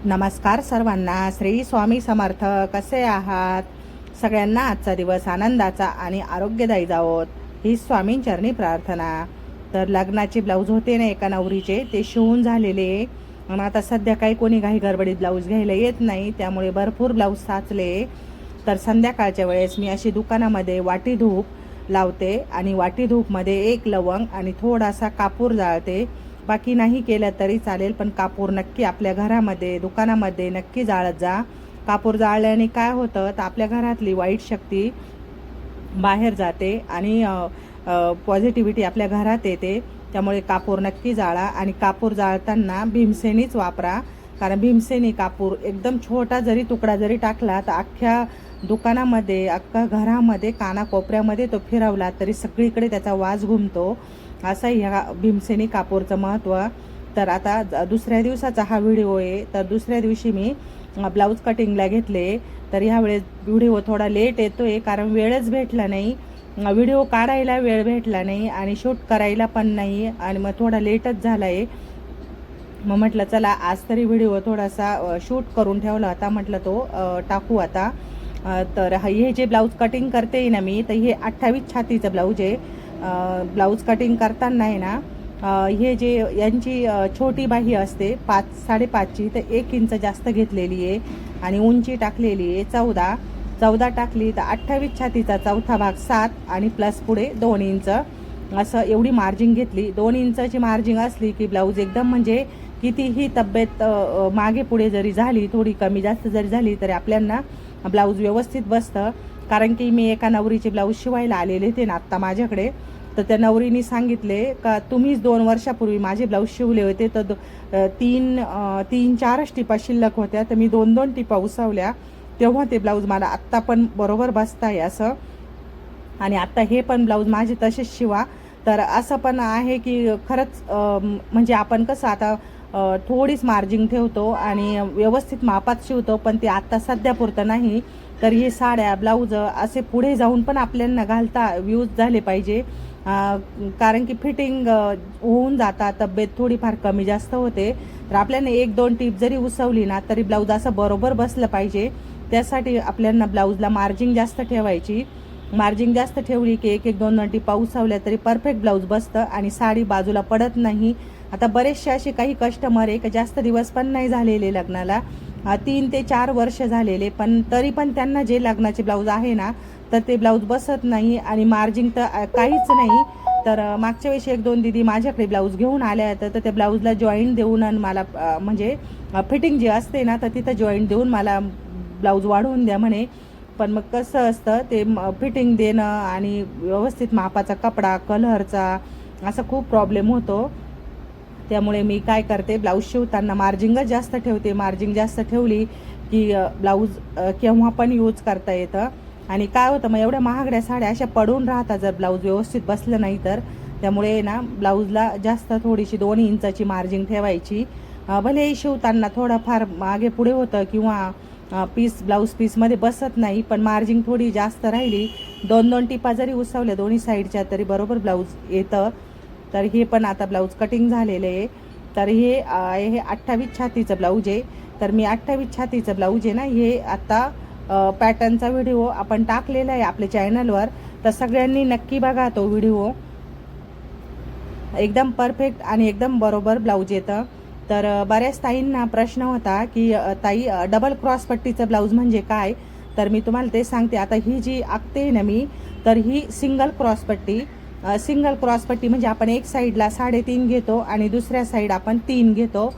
नमस्कार सर्वांना. श्री स्वामी समर्थ. कसे आहात सगळ्यांना? आजचा दिवस आनंदाचा आणि आरोग्यदायी जावोत ही स्वामींचरणी प्रार्थना. तर लग्नाचे ब्लाऊज होते ना एका नवरीचे, ते शिवून झालेले. आणि आता सध्या काही कोणी घाई गडबडीत ब्लाऊज घ्यायला येत नाही, त्यामुळे भरपूर ब्लाऊज साचले. तर संध्याकाळच्या वेळेस मी अशी दुकानामध्ये वाटी धूप लावते आणि वाटी धूपमध्ये एक लवंग आणि थोडासा कापूर जाळते. बाकी नाही केलं तरी चालेल, पण कापूर नक्की आपल्या घरामध्ये दुकानामध्ये नक्की जाळत जा. कापूर जाळल्याने काय होतं तर आपल्या घरातली वाईट शक्ती बाहेर जाते आणि पॉझिटिव्हिटी आपल्या घरात येते. त्यामुळे कापूर नक्की जाळा आणि कापूर जाळताना भीमसेनीच वापरा, कारण भीमसेनी कापूर एकदम छोटा जरी तुकडा जरी टाकला तर अख्ख्या दुकानामध्ये अख्ख्या घरामध्ये कानाकोपऱ्यामध्ये तो फिरवला तरी सगळीकडे त्याचा वास घुमतो. असं ह्या भीमसेनी कापूरचं महत्त्व. तर आता दुसऱ्या दिवसाचा हा व्हिडिओ आहे. तर दुसऱ्या दिवशी मी ब्लाऊज कटिंगला घेतले. तर ह्यावेळेस व्हिडिओ थोडा लेट येतो आहे, कारण वेळच भेटला नाही. व्हिडिओ काढायला वेळ भेटला नाही आणि शूट करायला पण नाही, आणि मग थोडा लेटच झाला आहे. मग म्हटलं चला आज तरी व्हिडिओ थोडासा शूट करून ठेवला होता, म्हटलं तो टाकू आता. तर हे जे ब्लाऊज कटिंग करते ना मी, तर हे 28 छातीचं ब्लाऊज आहे. ब्लाऊज कटिंग करताना आहे ना, हे जे यांची छोटी बाही असते 5-5.5ची, तर 1 इंच जास्त घेतलेली आहे आणि उंची टाकलेली आहे 14 टाकली तर 28 छातीचा चौथा भाग 7 आणि प्लस पुढे 2 इंच असं एवढी मार्जिंग घेतली. 2 इंचाची मार्जिंग असली की ब्लाऊज एकदम म्हणजे कितीही तब्येत मागे पुढे जरी झाली, थोडी कमी जास्त जरी झाली, तरी आपल्याला ब्लाऊज व्यवस्थित बसतं. कारण की मी एका नवरीचे ब्लाऊज शिवायला आलेले होते ना आत्ता माझ्याकडे, तर त्या नवरीने सांगितले का तुम्हीच 2 वर्षापूर्वी माझे ब्लाऊज शिवले होते, तर 3-4च टिपा शिल्लक होत्या, तर मी 2-2 टिपा उसवल्या, तेव्हा ते ब्लाऊज मला आत्ता पण बरोबर बसताय असं. आणि आत्ता हे पण ब्लाऊज माझे तसेच शिवा. तर असं पण आहे की खरंच म्हणजे आपण कसं आता थोडीच मार्जिंग ठेवतो आणि व्यवस्थित मापात शिवतो, पण ते आत्ता सध्यापुरतं नाही. तर हे साड्या ब्लाऊज असे पुढे जाऊन पण आपल्याला घालता यूज झाले पाहिजे, कारण की फिटिंग होऊन जातात, तब्येत थोडीफार कमी जास्त होते. तर आपल्याला 1-2 टीप जरी उसवली ना तरी ब्लाऊज असं बरोबर बसलं पाहिजे. त्यासाठी आपल्याला ब्लाऊजला मार्जिंग जास्त ठेवायची. मार्जिंग जास्त ठेवली की 1-1-2 टिपा उसवल्या तरी परफेक्ट ब्लाऊज बसतं आणि साडी बाजूला पडत नाही. आता बरेचसे असे काही कस्टमर आहे की जास्त दिवस पण नाही झालेले लग्नाला, 3 ते 4 वर्ष झालेले, पण तरी पण त्यांना जे लग्नाचे ब्लाऊज आहे ना तर ते ब्लाऊज बसत नाही आणि मार्जिंग तर काहीच नाही. तर मागच्या वेळेस 1-2 दीदी माझ्याकडे ब्लाऊज घेऊन आल्या, तर त्या ब्लाऊजला जॉईंट देऊन आणि मला म्हणजे फिटिंग जी असते ना तर तिथं जॉईंट देऊन मला ब्लाऊज वाढवून द्या म्हणे. पण मग कसं असतं ते फिटिंग देणं आणि व्यवस्थित मापाचा कपडा कलरचा असा खूप प्रॉब्लेम होतो. त्यामुळे मी काय करते, ब्लाऊज शिवताना मार्जिंगच जास्त ठेवते. मार्जिंग जास्त ठेवली की ब्लाऊज केव्हा पण यूज करता येतं. आणि काय होतं मग एवढ्या महागड्या साड्या अशा पडून राहतात जर ब्लाऊज व्यवस्थित बसलं नाही तर. त्यामुळे ना ब्लाऊजला जास्त थोडीशी 2 इंचाची मार्जिंग ठेवायची. भलेही शिवताना थोडंफार मागे पुढे होतं किंवा ब्लाऊज पीसमध्ये बसत नाही, पण मार्जिंग थोडी जास्त राहिली, 2-2 टिपा जरी उसवल्या दोन्ही साईडच्या तरी बरोबर ब्लाऊज येतं. तर हे पण आता ब्लाऊज कटिंग झालेलं आहे. तर हे 28 छातीचं ब्लाऊज आहे. तर मी 28 छातीचं ब्लाऊज आहे ना, हे आता पॅटर्नचा व्हिडिओ आपण टाकलेला आहे आपल्या चॅनलवर, तर सगळ्यांनी नक्की बघा तो व्हिडिओ. एकदम परफेक्ट आणि एकदम बरोबर ब्लाऊज येतं. तर बऱ्याच ताईंना प्रश्न होता की ताई डबल क्रॉस पट्टीचं ब्लाऊज म्हणजे काय, तर मी तुम्हाला ते सांगते. आता ही जी आखते ना मी, तर ही सिंगल क्रॉसपट्टी. सिंगल क्रॉसपट्टी म्हणजे आपण एक साईडला 3.5 घेतो आणि दुसऱ्या साईड आपण 3 घेतो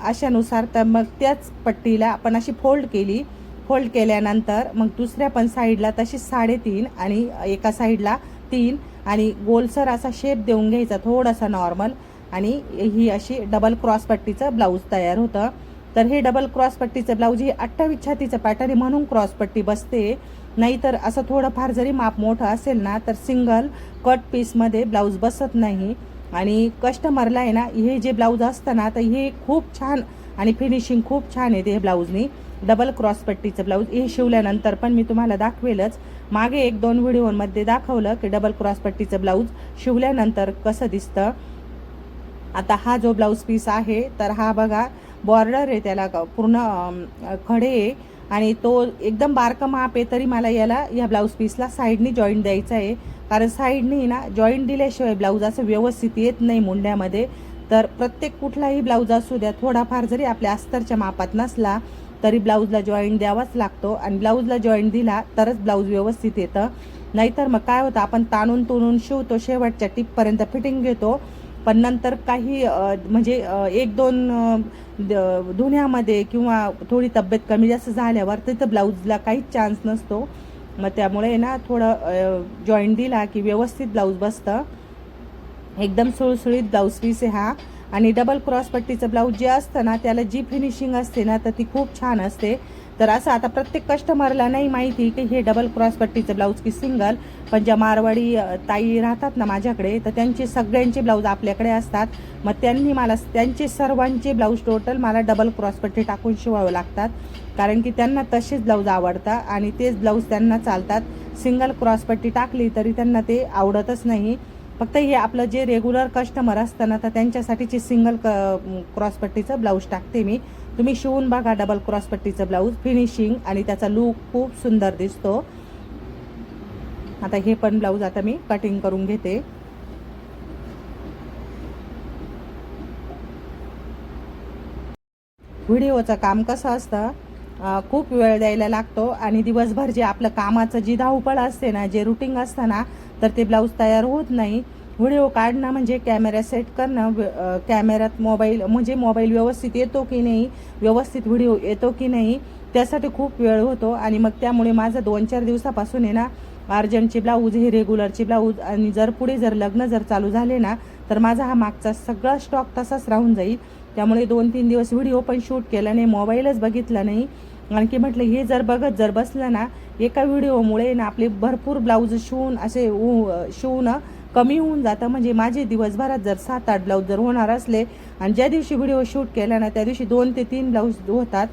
अशानुसार. तर मग त्याच पट्टीला आपण अशी फोल्ड केल्यानंतर मग दुसऱ्या पण साईडला तशीच 3.5 आणि एका साईडला 3 आणि गोलसर असा शेप देऊन घ्यायचा थोडासा नॉर्मल, आणि ही अशी डबल क्रॉस पट्टीचं ब्लाऊज तयार होतं. तर हे डबल क्रॉस पट्टीचं ब्लाऊज ही 28 छातीचं पॅटर्न म्हणून क्रॉस पट्टी बसते. नाहीतर असं थोडंफार जरी माप मोठं असेल ना तर सिंगल कट पीसमध्ये ब्लाऊज बसत नाही. आणि कस्टमरला आहे ना हे जे ब्लाऊज असतं ना तर हे खूप छान आणि फिनिशिंग खूप छान येते हे ब्लाऊजनी. डबल क्रॉस पट्टीचं ब्लाऊज हे शिवल्यानंतर पण मी तुम्हाला दाखवेलच. मागे 1-2 व्हिडिओमध्ये दाखवलं की डबल क्रॉस पट्टीचं ब्लाऊज शिवल्यानंतर कसं दिसतं. आता हा जो ब्लाऊज पीस आहे तर हा बघा बॉर्डर आहे त्याला पूर्ण खडे आहे आणि तो एकदम बारका माप आहे, तरी मला याला या ब्लाऊज पीसला साईडनी जॉईंट द्यायचा आहे. कारण साईडनी ना जॉईंट दिल्याशिवाय ब्लाऊज असं व्यवस्थित येत नाही मुंड्यामध्ये. तर प्रत्येक कुठलाही ब्लाऊज असू द्या, थोडाफार जरी आपल्या अस्तरच्या मापात नसला तरी ब्लाऊजला जॉईंट द्यावाच लागतो आणि ब्लाऊजला जॉईंट दिला तरच ब्लाऊज व्यवस्थित येतं. नाहीतर मग काय होतं, आपण ताणून तुणून शिवतो, शेवटच्या टिपपर्यंत फिटिंग घेतो, पण नंतर काही म्हणजे एक दोन धुण्यामध्ये किंवा थोडी तब्येत कमी जास्त झाल्यावर तिथं ब्लाऊजला काहीच चान्स नसतो. मग त्यामुळे ना थोडं जॉईंट दिला की व्यवस्थित ब्लाऊज बसतं. एकदम सुळसुळीत ब्लाऊज पीस आहे हा. आणि डबल क्रॉस पट्टीचं ब्लाऊज जे असतं ना त्याला जी फिनिशिंग असते ना तर ती खूप छान असते. तर असं आता प्रत्येक कस्टमरला नाही माहिती की हे डबल क्रॉस पट्टीचं ब्लाऊज की सिंगल, पण ज्या मारवाडी ताई राहतात ना माझ्याकडे तर त्यांचे सगळ्यांचे ब्लाऊज आपल्याकडे असतात. मग त्यांनी मला त्यांचे सर्वांचे ब्लाऊज टोटल मला डबल क्रॉस पट्टी टाकून शिवावं लागतात, कारण की त्यांना तसेच ब्लाऊज आवडतात आणि तेच ब्लाऊज त्यांना चालतात. सिंगल क्रॉस पट्टी टाकली तरी त्यांना ते आवडतच नाही. फक्त हे आपलं जे रेग्युलर कस्टमर असतं ना तर त्यांच्यासाठीची सिंगल क्रॉसपट्टीचं ब्लाऊज टाकते मी. तुम्ही शिवून बघा डबल क्रॉसपट्टीचं ब्लाऊज, फिनिशिंग आणि त्याचा लूक खूप सुंदर दिसतो. आता हे पण ब्लाऊज आता मी कटिंग करून घेते. व्हिडिओचं काम कसं असतं, खूप वेळ द्यायला लागतो आणि दिवसभर जे आपलं कामाचं जी धावपळ असते ना, जे रुटीन असतं ना, तर ते ब्लाऊज तयार होत नाही. व्हिडिओ काढणं म्हणजे कॅमेरा सेट करणं, कॅमेऱ्यात मोबाईल म्हणजे मोबाईल व्यवस्थित येतो की नाही, व्यवस्थित व्हिडिओ येतो की नाही, त्यासाठी खूप वेळ होतो. आणि मग त्यामुळे माझं 2-4 दिवसापासून आहे ना अर्जंटचे ब्लाऊज, हे रेग्युलरचे ब्लाऊज आणि जर पुढे जर लग्न जर चालू झाले ना तर माझा हा मागचा सगळा स्टॉक तसाच राहून जाईल. त्यामुळे 2-3 दिवस व्हिडिओ पण शूट केला नाही, मोबाईलच बघितला नाही. आणखी म्हटलं हे जर बघत जर बसलं ना एका व्हिडिओमुळे ना आपले भरपूर ब्लाऊज शिवून असे शिवणं कमी होऊन जातं. म्हणजे माझे दिवसभरात जर 7-8 ब्लाऊज जर होणार असले आणि ज्या दिवशी व्हिडिओ शूट केला ना त्या दिवशी 2 ते 3 ब्लाऊज होतात.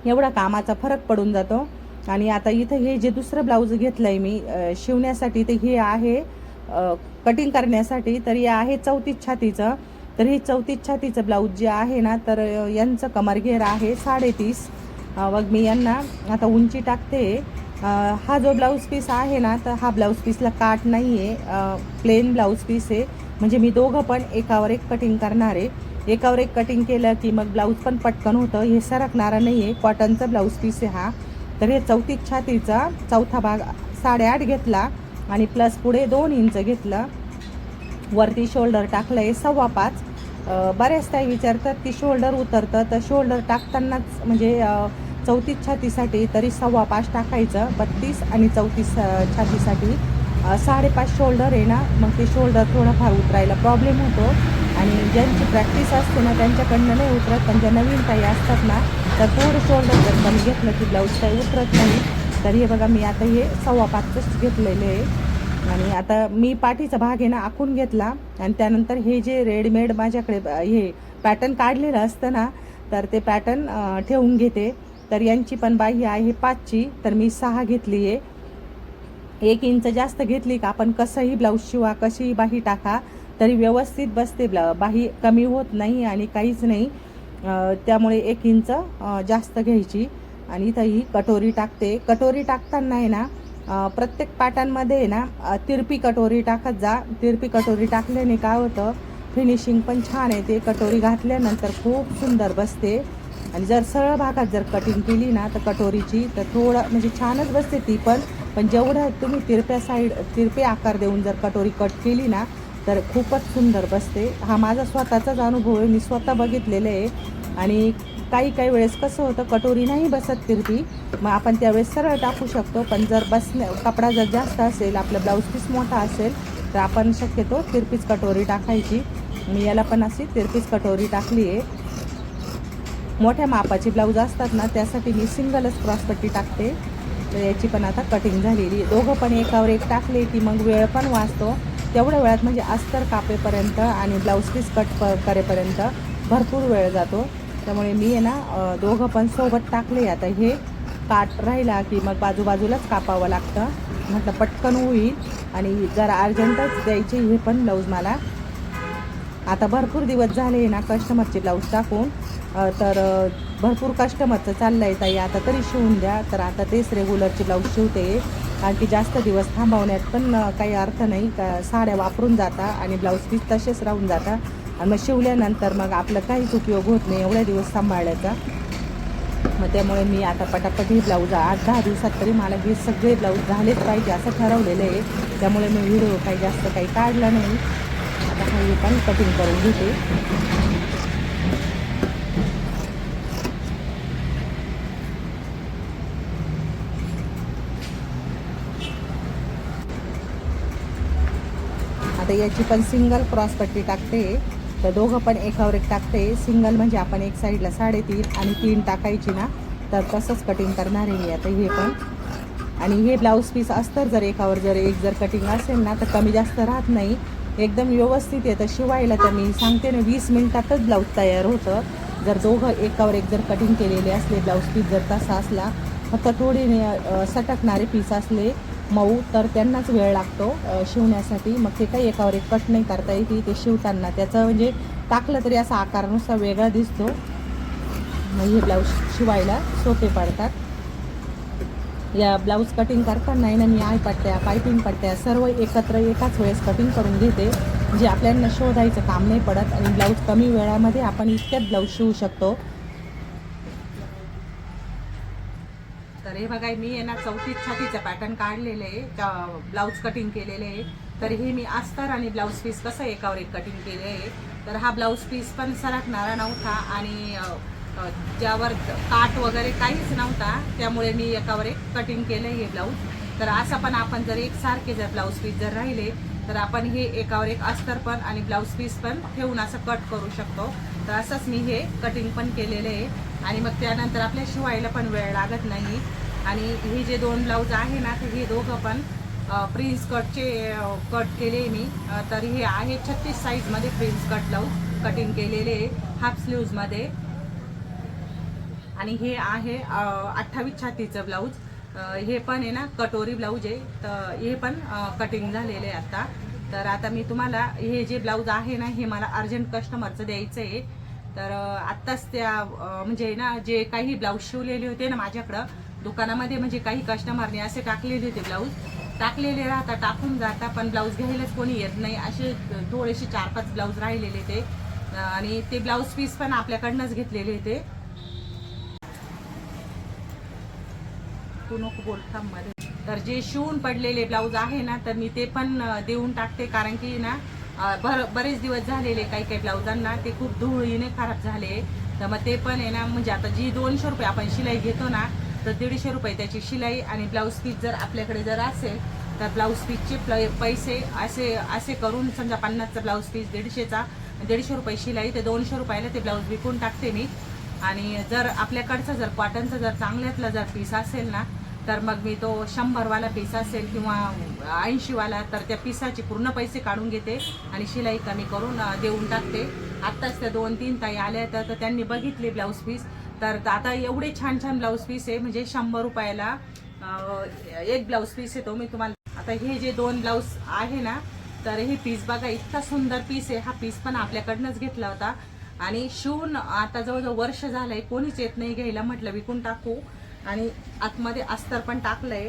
एवढा कामाचा फरक पडून जातो. आणि आता इथं हे जे दुसरं ब्लाऊज घेतलं आहे मी शिवण्यासाठी, तर हे आहे कटिंग करण्यासाठी. तर हे आहे 34 छातीचं. तर हे 34 छातीचं ब्लाऊज जे आहे ना तर यांचं कमरघेर आहे 3.5. मग मी यांना आता उंची टाकते. हा जो ब्लाऊज पीस आहे ना तर हा ब्लाऊज पीसला काट नाही आहे, प्लेन ब्लाऊज पीस आहे. म्हणजे मी दोघं पण एकावर एक कटिंग करणार आहे. एकावर एक कटिंग केलं की मग ब्लाऊज पण पटकन होतं. हे सरकणारं नाही आहे, कॉटनचा ब्लाऊज पीस आहे हा. तर हे 34 छातीचा चौथा भाग 8.5 घेतला आणि प्लस पुढे 2 इंच घेतलं. वरती शोल्डर टाकलं आहे 5.25. बऱ्याच ताई विचारतात की शोल्डर उतरतं, तर शोल्डर टाकतानाच म्हणजे 34 छातीसाठी तरी 5.25 टाकायचं. 32 आणि 34 छातीसाठी 5.5 शोल्डर आहे ना, मग ते शोल्डर थोडंफार उतरायला प्रॉब्लेम होतो. आणि ज्यांची प्रॅक्टिस असते ना त्यांच्याकडनं नाही उतरत, पण ज्या नवीन ताई असतात ना तर थोडं शोल्डर जर कमी घेतलं की ब्लाऊज काही उतरत नाही. तर हे बघा मी आता हे 5.25च घेतलेले आहे. आणि आता मी पाठीचा भाग आहे ना आखून घेतला आणि त्यानंतर हे जे रेडीमेड माझ्याकडे हे पॅटर्न काढलेलं असतं ना तर ते पॅटर्न ठेवून घेते. तर यांची पण बाही आहे 5ची, तर मी 6 घेतली आहे. 1 इंच जास्त घेतली का आपण कसंही ब्लाऊज शिवा, कशीही बाही टाका तरी व्यवस्थित बसते. बाही कमी होत नाही आणि काहीच नाही. त्यामुळे 1 इंच जास्त घ्यायची. आणि इथं ही कटोरी टाकते. कटोरी टाकताना आहे ना प्रत्येक पाटांमध्ये ना तिरपी कटोरी टाकत जा. तिरपी कटोरी टाकल्याने काय होतं, फिनिशिंग पण छान येते. कटोरी घातल्यानंतर खूप सुंदर बसते. आणि जर सरळ भागात जर कटिंग केली ना तर कटोरीची तर थोडं म्हणजे छानच बसते ती पण जेवढं तुम्ही तिरपे आकार देऊन जर कटोरी कट केली ना तर खूपच सुंदर बसते. हा माझा स्वतःचाच अनुभव आहे, मी स्वतः बघितलेलं आहे. आणि काही वेळेस कसं होतं कटोरी नाही बसत तिरपी, मग आपण त्यावेळेस सरळ टाकू शकतो. पण जर कपडा जर जास्त असेल, आपला ब्लाऊज पीस मोठा असेल तर आपण शक्यतो तिरपीच कटोरी टाकायची. मी याला पण अशी तिरपीच कटोरी टाकली आहे. मोठ्या मापाचे ब्लाऊज असतात ना त्यासाठी मी सिंगलच क्रॉसपट्टी टाकते. तर याची पण आता कटिंग झालेली. दोघं पण एकावर एक टाकले की मग वेळ पण वाचतो. तेवढ्या वेळात म्हणजे अस्तर कापेपर्यंत आणि ब्लाऊज पीस कट करेपर्यंत भरपूर वेळ जातो. त्यामुळे मी आहे ना दोघं पण सोबत टाकले. आता हे काट राहिला की मग बाजूबाजूलाच कापावं लागतं. म्हटलं पटकन होईल आणि जरा अर्जंटच द्यायचे हे पण ब्लाऊज मला. आता भरपूर दिवस झाले ना कस्टमरचे ब्लाऊज टाकून. भरपूर कस्टमरचं चाललं आहे ताई आता तरी शिवून द्या. तर आता तेच रेग्युलरचे ब्लाऊज शिवते, कारण की जास्त दिवस थांबवण्यात पण काही अर्थ नाही. साड्या वापरून जाता आणि ब्लाऊज पीस तसेच राहून जाता आणि मग शिवल्यानंतर मग आपलं काहीच उपयोग होत नाही एवढ्या दिवस सांभाळायचा. मग त्यामुळे मी आता पटापट ही ब्लाऊज 8-10 दिवसात तरी मला हे सगळे ब्लाऊज झालेच पाहिजे असं ठरवलेलं आहे. त्यामुळे मी व्हिडिओ काही जास्त काही काढला नाही. आता हे पण कटिंग करून घेते. आता याची पण सिंगल क्रॉस पट्टी टाकते. तर दोघं पण एकावर एक टाकते. सिंगल म्हणजे आपण एक साईडला 3.5 आणि 3 टाकायची ना, तर तसंच कटिंग करणार आहे मी आता हे पण. आणि हे ब्लाऊज पीस अस्तर जर एकावर जर कटिंग असेल ना तर कमी जास्त राहत नाही, एकदम व्यवस्थित येतं शिवायला. तर मी सांगते ना 20 मिनिटातच ब्लाऊज तयार होतं. जर दोघं एकावर एक जर कटिंग केलेले असले, ब्लाऊज पीस जर तसा असला, फक्त थोडी सटकणारे पीस असले मऊ, तर त्यांनाच वेळ लागतो शिवण्यासाठी. मग ते काही एकावर एक कट नाही करता येते. ते शिवताना त्याचं म्हणजे टाकलं तरी असा आकारानुसार वेगळा दिसतो. मग हे ब्लाऊज शिवायला सोपे पडतात. या ब्लाऊज कटिंग करताना आहे ना मी पट्ट्या पायपिंग पट्ट्या सर्व एकत्र एकाच वेळेस कटिंग करून घेते, म्हणजे आपल्याला शोधायचं काम नाही पडत आणि ब्लाऊज कमी वेळामध्ये आपण इतक्यात ब्लाऊज शिवू शकतो. तर हे बघा मी आहे ना 34 छातीचं पॅटर्न काढलेलं आहे, ब्लाऊज कटिंग केलेले आहे. तर हे मी अस्तर आणि ब्लाऊज पीस कसं एकावर एक कटिंग केले आहे. तर हा ब्लाऊज पीस पण सरकणारा नव्हता आणि ज्यावर काट वगैरे काहीच नव्हता, त्यामुळे मी एकावर एक कटिंग केलं हे ब्लाऊज. तर असं पण आपण जर एकसारखे जर ब्लाऊज पीस जर राहिले तर आपण हे एकावर एक अस्तर पण आणि ब्लाऊज पीस पण ठेवून असं कट करू शकतो. तर असंच मी हे कटिंग पण केलेलं आहे आणि मग त्यानंतर आपल्या शिवायला पण वेळ लागत नाही. आणि हे जे 2 ब्लाऊज आहे ना, तर हे दोघं पण प्रिन्स कटचे कट केले मी. तर हे आहे 36 साईजमध्ये प्रिन्स कट ब्लाऊज कटिंग केलेले हाफ स्लीव्जमध्ये. आणि हे आहे 28 छातीचं ब्लाऊज. हे पण आहे ना कटोरी ब्लाऊज आहे. तर हे पण कटिंग झालेलं आहे आता. तर आता मी तुम्हाला हे जे ब्लाऊज आहे ना, हे मला अर्जंट कस्टमरचं द्यायचं आहे. तर आत्ताच त्या म्हणजे ना जे काही ब्लाऊज शिवलेले होते ना माझ्याकडं दुकानामध्ये, म्हणजे काही कस्टमरने असे टाकलेले होते ब्लाऊज, टाकलेले राहता टाकून जाता पण ब्लाऊज घ्यायलाच कोणी येत नाही, असे थोडेसे 4-5 ब्लाऊज राहिलेले ते. आणि ते ब्लाऊज पीस पण आपल्याकडनंच घेतलेले ते. नको बोलता मध्ये. तर जे शिवून पडलेले ब्लाऊज आहे ना, तर मी ते पण देऊन टाकते, कारण की ना बरेच दिवस झालेले काही काही ब्लाऊजांना ते खूप धुळीने खराब झाले. तर मग ते पण आहे ना, म्हणजे आता जी 200 रुपये आपण शिलाई घेतो ना, तर 150 रुपये त्याची शिलाई आणि ब्लाऊज पीस जर आपल्याकडे जर असेल तर ब्लाऊज पीसचे पैसे असे असे करून समजा 50चा ब्लाऊज पीस 150चा 150 रुपये शिलाई, ते 200 रुपयाला ते ब्लाऊज विकून टाकते मी. आणि जर आपल्याकडचं जर कॉटनचं जर चांगल्यातला जर पीस असेल ना, तर मग मी तो 100वाला पीस असेल किंवा 80वाला, तर त्या पीसाचे पूर्ण पैसे काढून घेते आणि शिलाई कमी करून देऊन टाकते. आत्ताच त्या 2-3 ताई आल्या तर त्यांनी बघितले ब्लाऊज पीस. तर आता एवढे छान छान ब्लाऊज पीस आहे, म्हणजे 100 रुपयाला एक ब्लाऊज पीस येतो. मी तुम्हाला आता हे जे 2 ब्लाऊज आहे ना, तर हे पीस बघा इतका सुंदर पीस आहे. हा पीस पण आपल्याकडनंच घेतला होता आणि शिवून आता जवळजवळ वर्ष झालंय, कोणीच येत नाही घ्यायला. म्हटलं विकून टाकू. आणि आतमध्ये अस्तर पण टाकलंय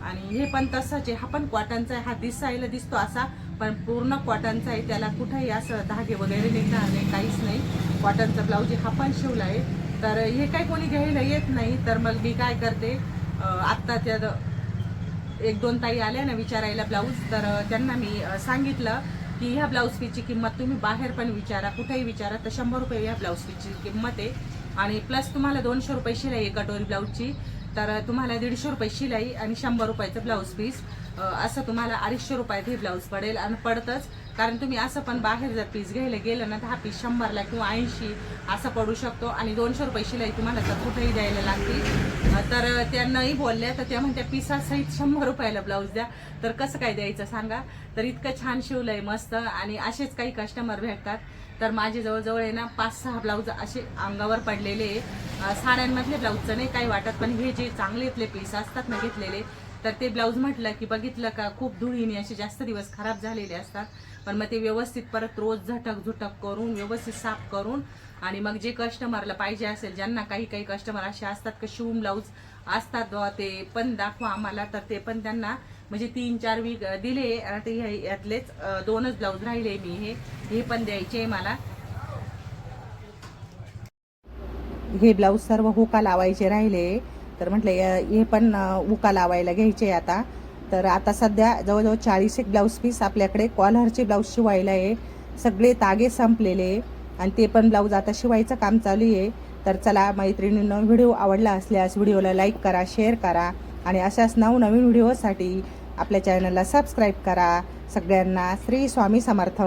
आणि हे पण तसंच आहे. हा पण कॉटनचा आहे. हा दिसायला दिसतो असा, पण पूर्ण कॉटनचा आहे. त्याला कुठेही असं धागे वगैरे निघणार नाही, काहीच नाही. कॉटनचा ब्लाऊज हा पण शिवला आहे. तर हे काही कोणी घ्यायला येत नाही. तर मग मी काय करते, आत्ता त्या 1-2 ताई आल्या ना विचारायला ब्लाऊज, तर त्यांना मी सांगितलं की ह्या ब्लाऊज पीसची किंमत तुम्ही बाहेर पण विचारा, कुठेही विचारा, तर 100 रुपये ह्या ब्लाऊज पीसची किंमत आहे. आणि प्लस तुम्हाला 200 रुपये शिलाई आहे कटोरी ब्लाऊजची. तर तुम्हाला 150 रुपये शिलाई आणि 100 रुपयाचं ब्लाऊज पीस, असं तुम्हाला 250 रुपयात हे ब्लाऊज पडेल. आणि पडतंच, कारण तुम्ही असं पण बाहेर जर पीस घ्यायला गेलं ना, तर हा पीस 100ला किंवा 80 असं पडू शकतो. आणि 200 रुपये शिलाई तुम्हाला तर कुठेही द्यायला लागते. तर त्यांनाही बोलल्या, तर त्या म्हणत्या पिसासहित 100 रुपयाला ब्लाऊज द्या. तर कसं काय द्यायचं सांगा. तर इतकं छान शिवलंय मस्त. आणि असेच काही कस्टमर भेटतात. तर माझे जवळजवळ आहे ना 5-6 ब्लाऊज असे अंगावर पडलेले. साड्यांमधले ब्लाऊजचं नाही काही वाटत, पण हे जे चांगलेतले पीस असतात ना घेतलेले, तर ते ब्लाऊज म्हटलं की बघितलं का खूप धुळीने असे जास्त दिवस खराब झालेले असतात. पण मग ते व्यवस्थित परत रोज झटक करून व्यवस्थित साफ करून आणि मग जे कस्टमरला पाहिजे असेल, ज्यांना काही कस्टमर असे असतात की शिवून ब्लाऊज असतात बुवा, ते पण दाखवा आम्हाला, तर ते पण त्यांना म्हणजे 3-4 वीक दिले. आता यातलेच 2च ब्लाऊज राहिले, मी हे पण द्यायचे मला. हे ब्लाऊज सर्व हुका लावायचे राहिले, तर म्हटलं हे पण हुका लावायला घ्यायचे आता. तर आता सध्या जवळजवळ 40 एक ब्लाऊज पीस आपल्याकडे कॉलरचे ब्लाऊज शिवायला आहे. सगळे तागे संपलेले आणि ते पण ब्लाऊज आता शिवायचं काम चालू आहे. तर चला मैत्रिणींनो, व्हिडिओ आवडला असल्यास व्हिडिओला लाईक करा, शेअर करा आणि अशाच नवनवीन व्हिडिओसाठी आपल्या चॅनलला सबस्क्राईब करा. सगळ्यांना श्री स्वामी समर्थ.